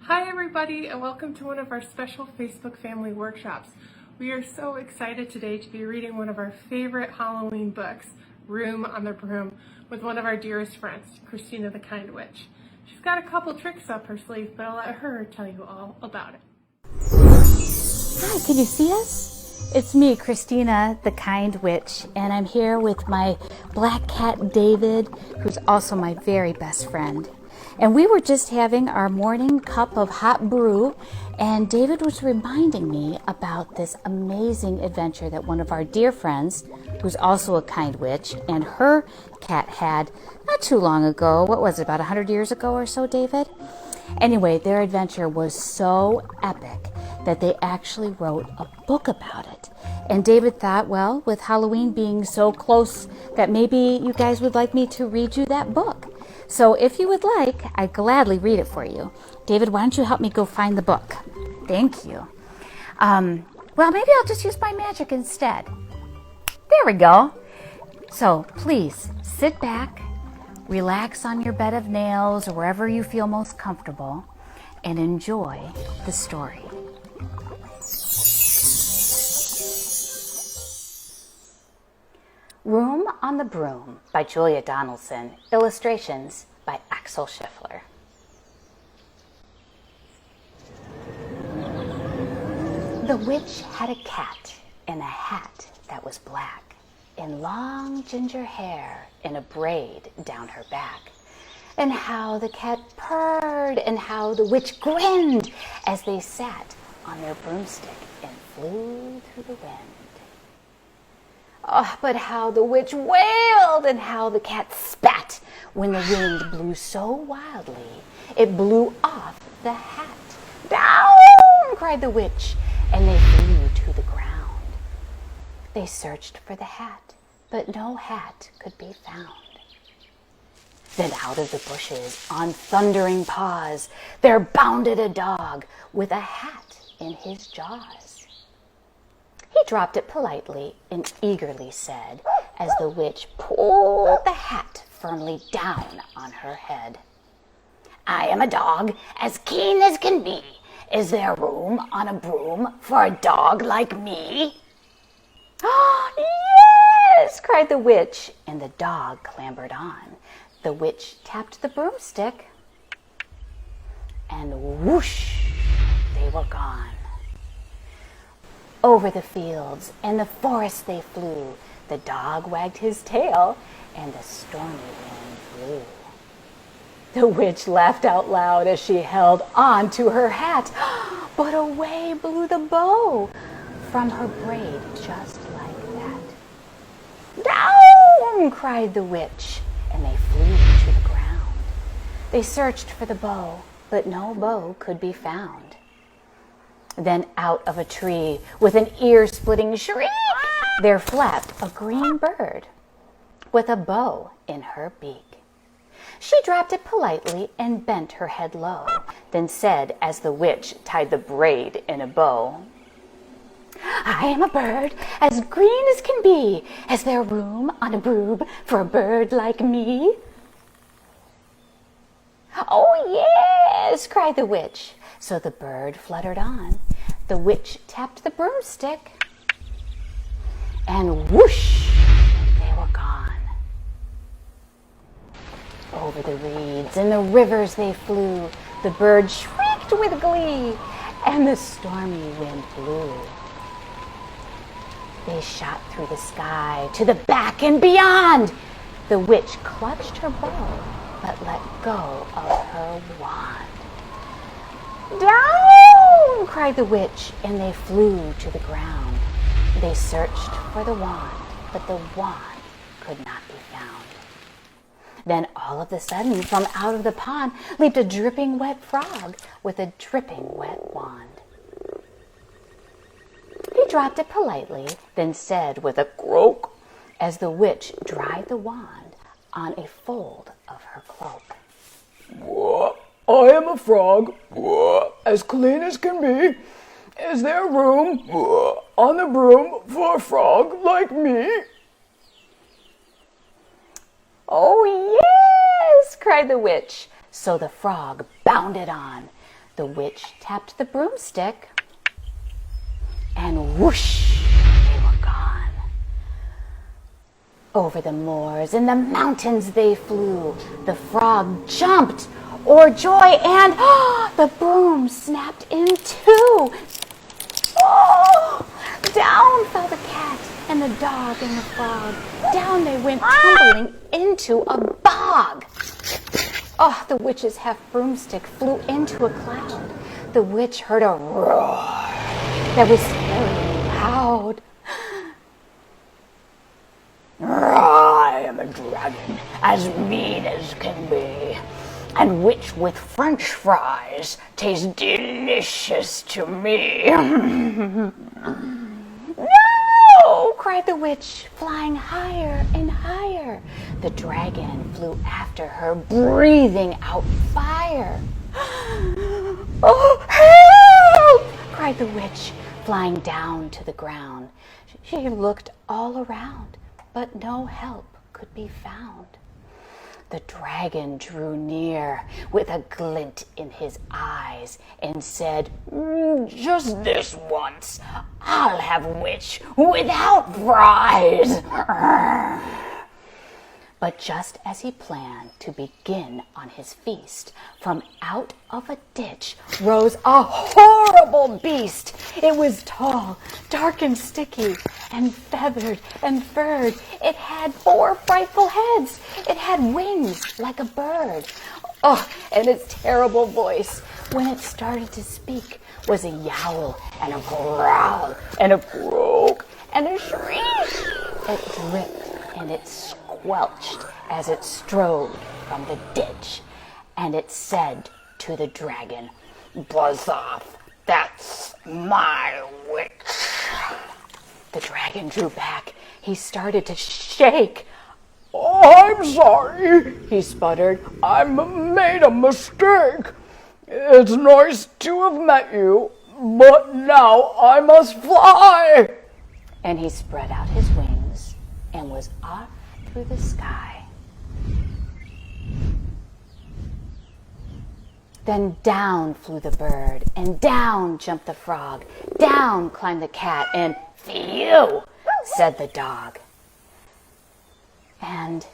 Hi everybody, and welcome to one of our special Facebook family workshops. We are so excited today to be reading one of our favorite Halloween books, Room on the Broom, with one of our dearest friends, Christina the Kind Witch. She's got a couple tricks up her sleeve, but I'll let her tell you all about it. Hi, can you see us? It's me, Christina the Kind Witch, and I'm here with my black cat David, who's also my very best friend. And we were just having our morning cup of hot brew, and David was reminding me about this amazing adventure that one of our dear friends, who's also a kind witch, and her cat had not too long ago. What was it, about 100 years ago or so, David? Anyway, their adventure was so epic that they actually wrote a book about it. And David thought, well, with Halloween being so close, that maybe you guys would like me to read you that book. So if you would like, I'd gladly read it for you. David, why don't you help me go find the book? Thank you. Well, maybe I'll just use my magic instead. There we go. So please sit back, relax on your bed of nails or wherever you feel most comfortable, and enjoy the story. Room on the Broom by Julia Donaldson. Illustrations by Axel Scheffler. The witch had a cat in a hat that was black, and long ginger hair in a braid down her back. And how the cat purred, and how the witch grinned as they sat on their broomstick and flew through the wind. Oh, but how the witch wailed, and how the cat spat when the wind blew so wildly it blew off the hat. Down! Cried the witch, and they flew to the ground. They searched for the hat, but no hat could be found. Then out of the bushes, on thundering paws, there bounded a dog with a hat in his jaws. He dropped it politely and eagerly said, as the witch pulled the hat firmly down on her head, "I am a dog as keen as can be. Is there room on a broom for a dog like me?" "Oh, yes!" cried the witch, and the dog clambered on. The witch tapped the broomstick, and whoosh, they were gone. Over the fields and the forest they flew. The dog wagged his tail, and the stormy wind blew. The witch laughed out loud as she held on to her hat, but away blew the bow from her braid just like that. "Down!" cried the witch, and they flew to the ground. They searched for the bow, but no bow could be found. Then out of a tree, with an ear-splitting shriek, there flapped a green bird with a bow in her beak. She dropped it politely and bent her head low, then said as the witch tied the braid in a bow, "I am a bird as green as can be. Is there room on a broom for a bird like me?" "Oh, yes!" cried the witch. So the bird fluttered on. The witch tapped the broomstick, and whoosh, they were gone. Over the reeds and the rivers they flew. The bird shrieked with glee, and the stormy wind blew. They shot through the sky to the back and beyond. The witch clutched her bow, but let go of her wand. "Down!" cried the witch, and they flew to the ground. They searched for the wand, but the wand could not be found. Then all of a sudden, from out of the pond leaped a dripping wet frog with a dripping wet wand. He dropped it politely, then said with a croak, as the witch dried the wand on a fold of her cloak, "I am a frog, as clean as can be. Is there room on the broom for a frog like me?" "Oh, yes!" cried the witch. So the frog bounded on. The witch tapped the broomstick, and whoosh, they were gone. Over the moors and the mountains they flew. The frog jumped, o'er joy, and the broom snapped in two. Oh! Down fell the cat and the dog and the frog. Down they went tumbling into a bog. Oh, the witch's half broomstick flew into a cloud. The witch heard a roar that was very loud. I am a dragon, as mean as can be, and which with French fries tastes delicious to me. No! Cried the witch, flying higher and higher. The dragon flew after her, breathing out fire. Oh, help! Cried the witch, flying down to the ground. She looked all around, but no help could be found. The dragon drew near with a glint in his eyes and said, just this once, I'll have witch without fries. But just as he planned to begin on his feast, from out of a ditch rose a horrible beast. It was tall, dark and sticky, and feathered and furred. It had 4 frightful heads. It had wings like a bird. Oh, and its terrible voice, when it started to speak, was a yowl and a growl and a croak and a shriek. It dripped and it squelched as it strode from the ditch, and it said to the dragon, buzz off, that's my witch. The dragon drew back. He started to shake. Oh, I'm sorry, he sputtered. I made a mistake. It's nice to have met you, but now I must fly. And he spread out his wings and was off through the sky. Then down flew the bird, and down jumped the frog. Down climbed the cat, and phew, said the dog. And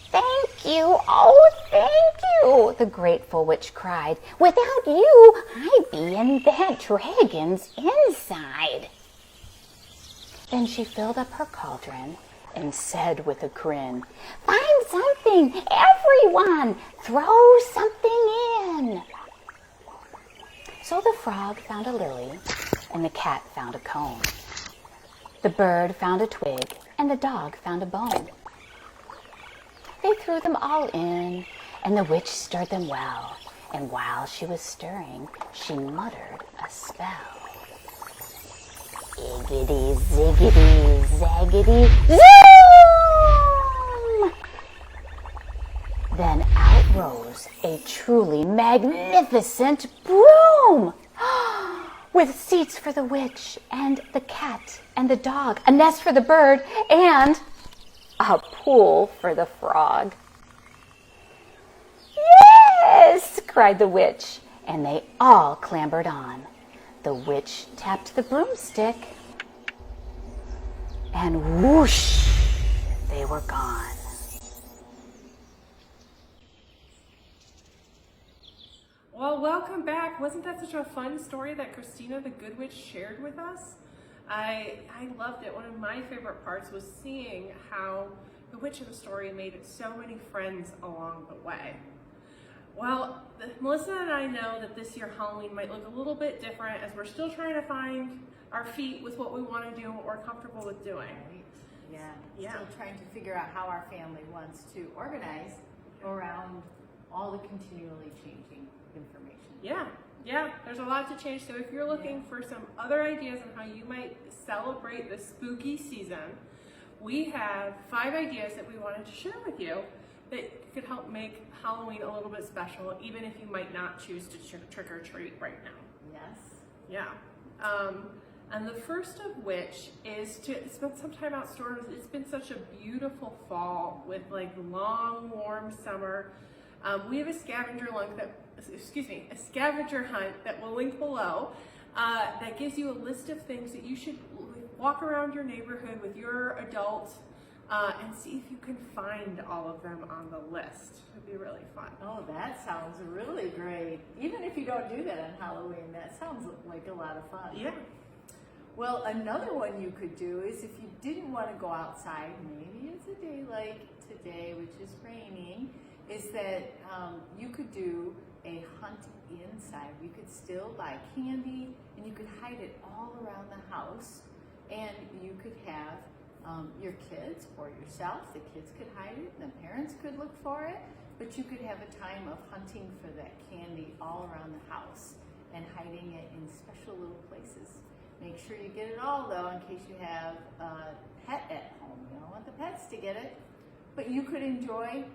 thank you, oh, thank you, the grateful witch cried. Without you, I'd be in that dragon's inside. Then she filled up her cauldron and said with a grin, find something, everyone, throw something in. So the frog found a lily, and the cat found a comb. The bird found a twig, and the dog found a bone. They threw them all in, and the witch stirred them well, and while she was stirring, she muttered a spell. Iggity, ziggity, zaggity, zoom! Then out rose a truly magnificent broom, with seats for the witch and the cat and the dog, a nest for the bird, and a pool for the frog. Yes, cried the witch, and they all clambered on. The witch tapped the broomstick, and whoosh, they were gone. Well, welcome back. Wasn't that such a fun story that Christina the Good Witch shared with us? I loved it. One of my favorite parts was seeing how the witch of the story made so many friends along the way. Well, Melissa and I know that this year Halloween might look a little bit different as we're still trying to find our feet with what we want to do and what we're comfortable with doing. Right. Yeah. Still trying to figure out how our family wants to organize around all the continually changing information. Yeah, there's a lot to change. So if you're looking for some other ideas on how you might celebrate the spooky season, we have 5 ideas that we wanted to share with you that could help make Halloween a little bit special, even if you might not choose to trick or treat right now. Yes. Yeah. And the first of which is to spend some time outdoors. It's been such a beautiful fall with like long, warm summer. We have a scavenger a scavenger hunt that we'll link below that gives you a list of things that you should walk around your neighborhood with your adults and see if you can find all of them on the list. It'd be really fun. Oh, that sounds really great. Even if you don't do that on Halloween, that sounds like a lot of fun. Yeah. Well, another one you could do is if you didn't want to go outside, maybe it's a day like today, which is raining, is that you could do a hunt inside. You could still buy candy and you could hide it all around the house, and you could have your kids or yourself, the kids could hide it, and the parents could look for it, but you could have a time of hunting for that candy all around the house and hiding it in special little places. Make sure you get it all though, in case you have a pet at home. You don't want the pets to get it, but you could involve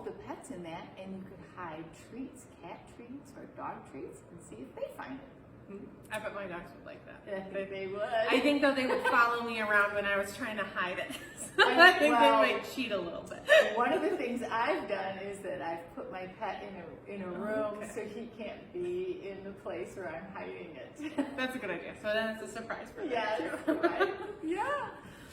the pets in that, and you could hide treats, cat treats or dog treats, and see if they find it. I bet my dogs would like that. I think they would. I think though they would follow me around when I was trying to hide it. So I think they might cheat a little bit. One of the things I've done is that I've put my pet in a room so he can't be in the place where I'm hiding it. That's a good idea. So then it's a surprise for them too. Right. Yeah.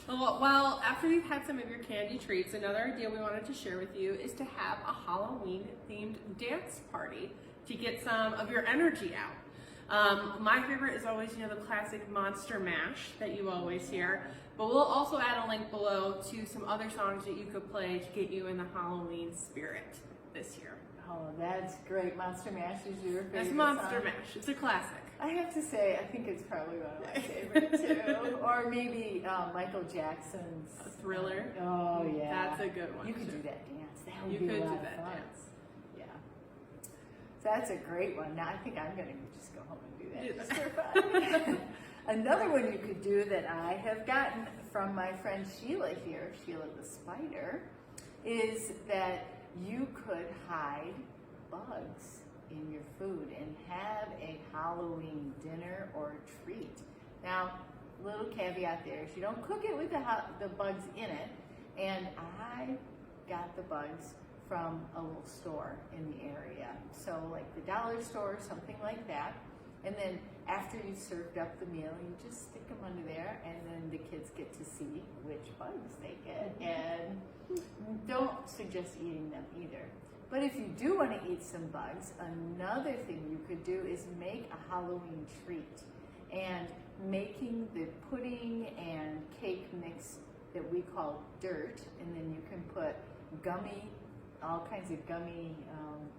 Well, after you've had some of your candy treats, another idea we wanted to share with you is to have a Halloween-themed dance party to get some of your energy out. My favorite is always, the classic Monster Mash that you always hear, but we'll also add a link below to some other songs that you could play to get you in the Halloween spirit this year. Oh, that's great. Monster Mash is your favorite It's Monster song? Mash. It's a classic. I have to say, I think it's probably one of my favorites too. Or maybe Michael Jackson's Thriller. Oh yeah, That's a good one. You could too. do that dance. That would You be could a do lot of that fun. dance. Yeah, so that's a great one. Now I think I'm going to just go home and do that Do just that. for fun. Another one you could do that I have gotten from my friend Sheila here, Sheila the Spider, is that you could hide bugs in your food and have a Halloween dinner or treat. Now, little caveat there is you don't cook it with the bugs in it, and I got the bugs from a little store in the area. So like the dollar store, something like that. And then after you've served up the meal, you just stick them under there, and then the kids get to see which bugs they get. And don't suggest eating them either. But if you do want to eat some bugs, another thing you could do is make a Halloween treat. And making the pudding and cake mix that we call dirt, and then you can put all kinds of gummy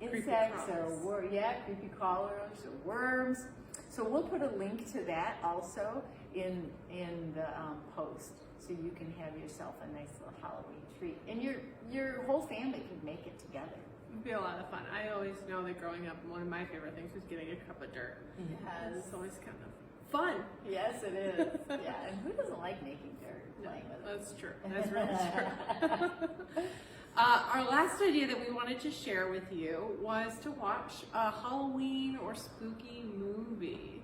insects or creepy crawlers or worms. So we'll put a link to that also in the post, so you can have yourself a nice little Halloween treat, and your whole family can make it together. It'd be a lot of fun. I always know that growing up, one of my favorite things was getting a cup of dirt. Yes. It's always kind of fun. Yes, it is. Yeah, and who doesn't like making dirt? Playing with it? That's true. That's really true. Our last idea that we wanted to share with you was to watch a Halloween or spooky movie.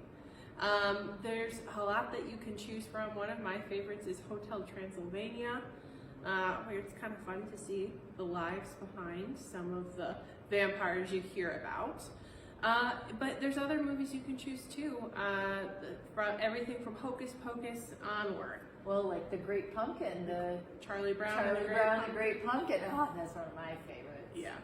There's a lot that you can choose from. One of my favorites is Hotel Transylvania, where it's kind of fun to see the lives behind some of the vampires you hear about. But there's other movies you can choose too, from everything from Hocus Pocus onward. Well, like the Great Pumpkin, the Charlie Brown, the Great Pumpkin. Oh, that's one of my favorites. Yeah.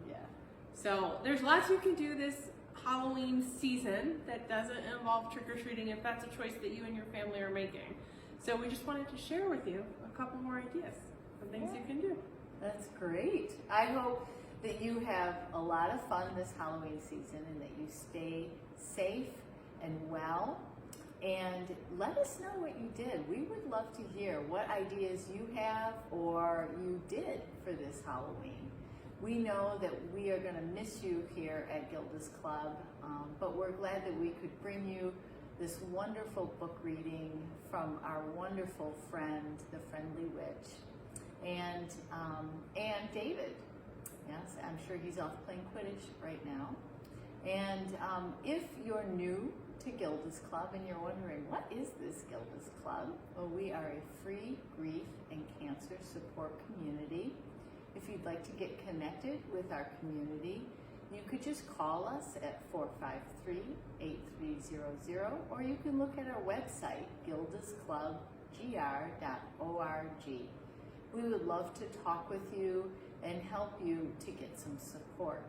Yeah. So there's lots you can do this Halloween season that doesn't involve trick-or-treating if that's a choice that you and your family are making. So we just wanted to share with you a couple more ideas of things you can do. That's great. I hope that you have a lot of fun this Halloween season and that you stay safe and well. And let us know what you did. We would love to hear what ideas you have or you did for this Halloween. We know that we are going to miss you here at Gilda's Club, but we're glad that we could bring you this wonderful book reading from our wonderful friend, the Friendly Witch, and David. Yes, I'm sure he's off playing Quidditch right now. And if you're new to Gilda's Club and you're wondering, what is this Gilda's Club? Well, we are a free grief and cancer support community. If you'd like to get connected with our community, You could just call us at 453-8300, or you can look at our website, gildasclubgr.org. We would love to talk with you and help you to get some support.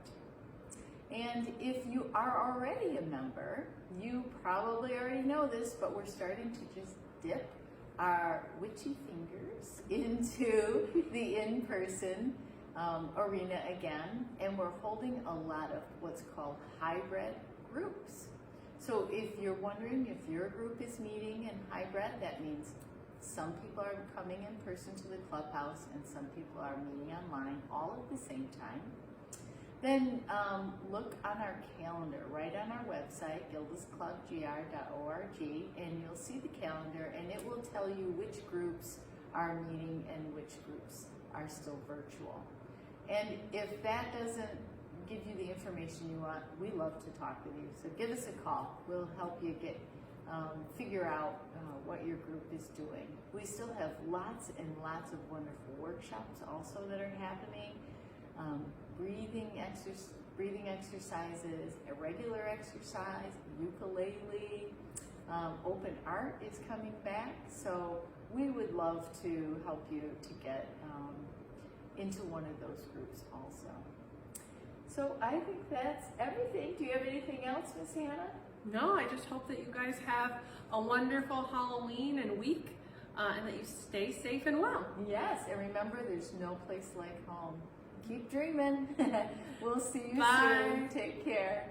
And if you are already a member, you probably already know this, but we're starting to just dip our witchy fingers into the in-person arena again, and we're holding a lot of what's called hybrid groups. So if you're wondering if your group is meeting in hybrid, that means some people are coming in person to the clubhouse and some people are meeting online all at the same time. Then look on our calendar, right on our website, gildasclubgr.org, and you'll see the calendar, and it will tell you which groups are meeting and which groups are still virtual. And if that doesn't give you the information you want, we love to talk with you. So give us a call. We'll help you get figure out what your group is doing. We still have lots and lots of wonderful workshops also that are happening. Breathing exercises, irregular exercise, ukulele, open art is coming back. So we would love to help you to get into one of those groups also. So I think that's everything. Do you have anything else, Miss Hannah? No, I just hope that you guys have a wonderful Halloween and week, and that you stay safe and well. Yes, and remember, there's no place like home. Keep dreaming. We'll see you Bye. soon. Take care.